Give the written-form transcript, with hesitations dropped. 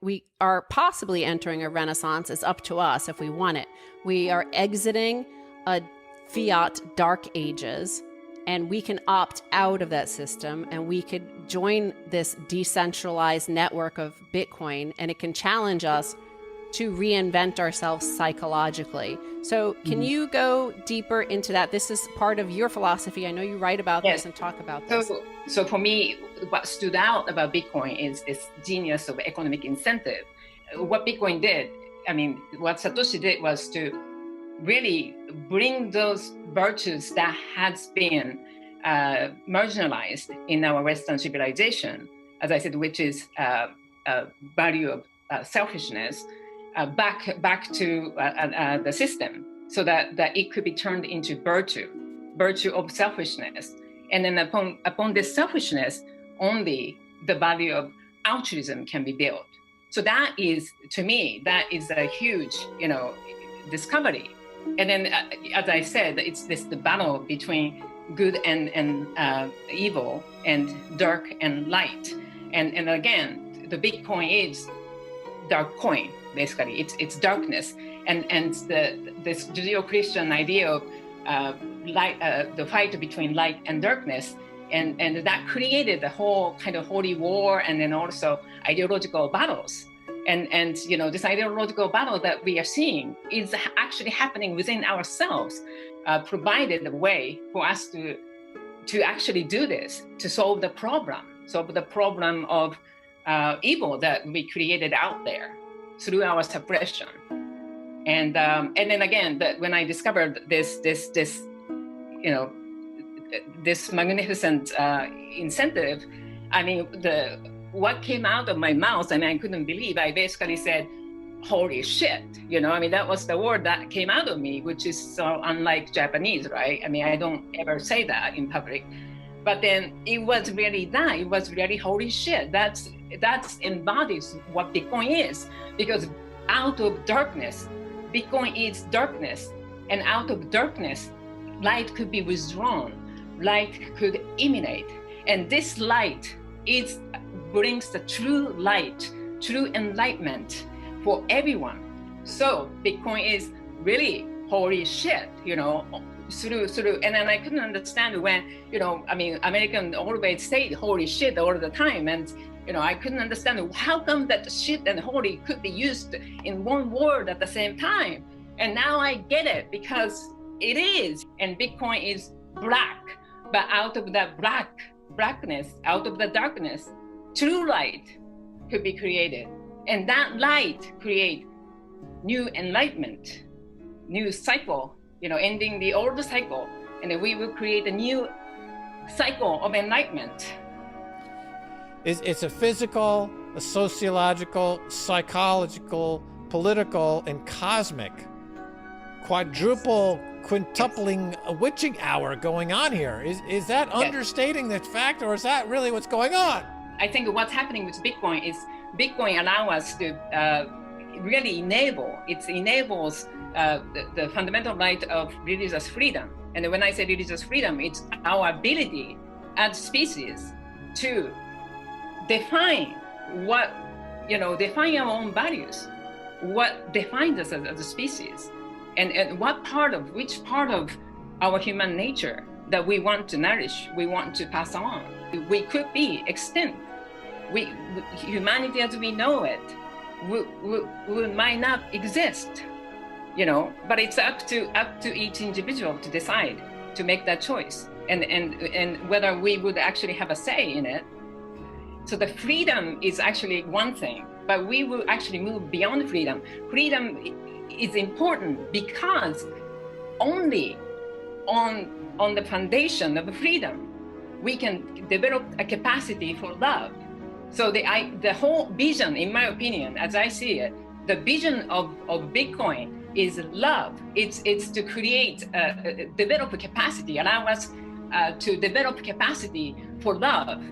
we are possibly entering a renaissance. It's up to us if we want it. We are exiting a fiat dark ages, and we can opt out of that system, and we could join this decentralized network of Bitcoin, and it can challenge us to reinvent ourselves psychologically. So can you go deeper into that? This is part of your philosophy. I know you write about this and talk about this. So for me, what stood out about Bitcoin is this genius of economic incentive. What Bitcoin did, I mean, what Satoshi did was to really bring those virtues that has been marginalized in our Western civilization, as I said, which is value of selfishness, back to the system, so that it could be turned into virtue of selfishness. And then upon this selfishness, only the value of altruism can be built. So that is, to me, that is a huge, discovery. And then, as I said, it's the battle between good and evil, and dark and light. And again, the Bitcoin is dark coin. Basically, it's darkness, and this Judeo-Christian idea of light, the fight between light and darkness, and that created the whole kind of holy war, and then also ideological battles. And this ideological battle that we are seeing is actually happening within ourselves, provided a way for us to actually do this, to solve the problem of evil that we created out there through our suppression. And then again, when I discovered this magnificent incentive, I mean, what came out of my mouth, I couldn't believe. I basically said, holy shit, that was the word that came out of me, which is so unlike Japanese, right? I don't ever say that in public. But then it was really that. It was really holy shit. That embodies what Bitcoin is. Because out of darkness, Bitcoin is darkness. And out of darkness, light could be withdrawn. Light could emanate. And this light brings the true light, true enlightenment for everyone. So Bitcoin is really holy shit, through, and then I couldn't understand when, American always say holy shit all the time. And, I couldn't understand how come that shit and holy could be used in one word at the same time. And now I get it, because it is. And Bitcoin is black, but out of that blackness, out of the darkness, true light could be created. And that light create new enlightenment, new cycle, ending the old cycle, and then we will create a new cycle of enlightenment. It's a physical, a sociological, psychological, political, and cosmic quadruple, quintupling witching hour going on here. Is that understating the fact, or is that really what's going on? I think what's happening with Bitcoin is Bitcoin allows us to really enables the fundamental right of religious freedom. And when I say religious freedom, it's our ability as species to define define our own values, what defines us as a species, and which part of our human nature that we want to nourish, we want to pass on. We could be extinct. Humanity as we know it might not exist, but it's up to each individual to decide, to make that choice, and whether we would actually have a say in it. So the freedom is actually one thing, but we will actually move beyond freedom. Freedom is important because only on the foundation of freedom, we can develop a capacity for love. So the whole vision, in my opinion, as I see it, the vision of Bitcoin is love. It's to create, develop a capacity, allow us to develop capacity for love.